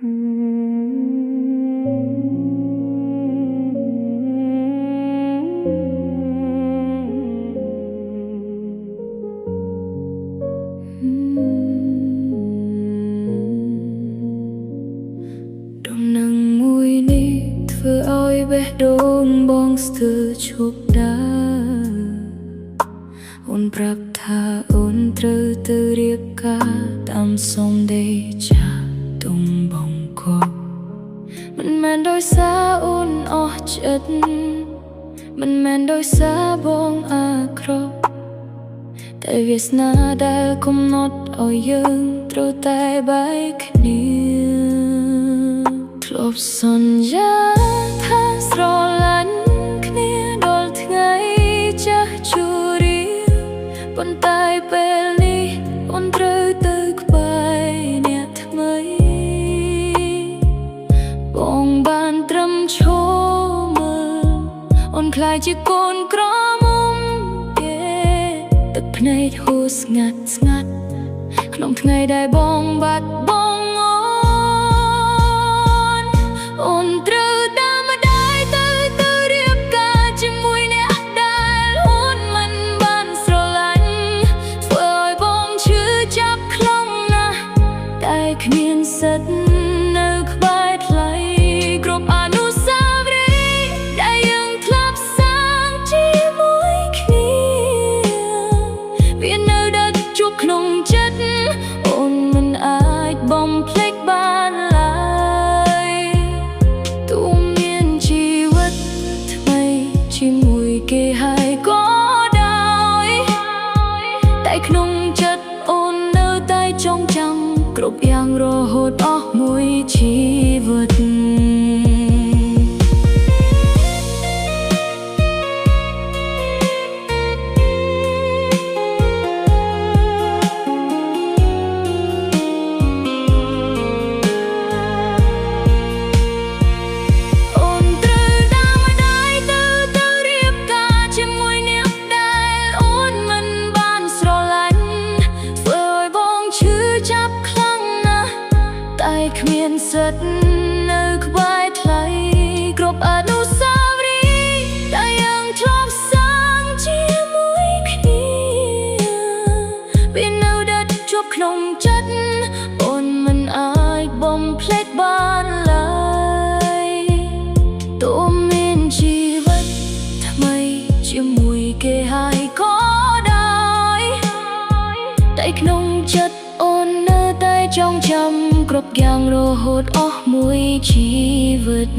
ធ្វើឲ្យបេះដូងបងស្ទើរឈប់ដើរអូនប្រាប់ថាអូនត្រូវទៅរៀបការតាមសំដីចាទុំបងគប់មិនមែនដោយសារអូនអស់ចិត្តមិនមែនដោយសារបងអាក្រក់តែវាសនាដែលកំណត់ឲ្យយើងត្រូវតែបែកគ្នាធ្លាប់សន្យាថាស្រឡាញ់គ្នាដល់ថ្ងៃចាស់ជរាប៉ុន្តែពេលនេះអូនត្រូវទៅក្បែរអ្នកថ្មីបងបានត្រឹមឈរមើលអូនខ្លាចជាកូនក្រមុំទេទឹកភ្នែកហូរស្ងាត់ស្ងាត់ក្នុងថ្ងៃដែលបងបាត់បង់អូនត្រូវតាមម្ដាយទៅរៀបការជាមួយអ្នកដែលអូនមិនបានស្រឡាញ់ធ្វើឲ្យបងឈឺចាប់ខ្លាំងណាស់តែគ្មានសិទ្ធិនៅក្បែរថ្លៃគ្រប់អនុស្សាវរីយ៍ដែលយើងធ្លាប់សាងជាមួយគ្នាវានៅដិតជាប់ក្នុងចិត្តអូនមិនអាចបំភ្លេចបានជាមួយគេហើយក៏ដោយតែក្នុងចិត្តអូននៅតែចងចាំគ្រប់យ៉ាងរហូតអស់មួយជីវិតគ្មានសិទ្ធិនៅក្បែរថ្លៃគ្រប់អនុស្សាវរីយ៍ដែលយើងធ្លាប់សាងជាមួយគ្នាវានៅដិតជាប់ក្នុងចិត្តអូនមិនអាចបំភ្លេចបានឡើយទោះមានជីវិតថ្មីជាមួយគេហើយក៏ដោយតែក្នុងចិត្តអូននៅតែចងចាំគ្រប់យ៉ាងរហូតអស់មួយជីវិត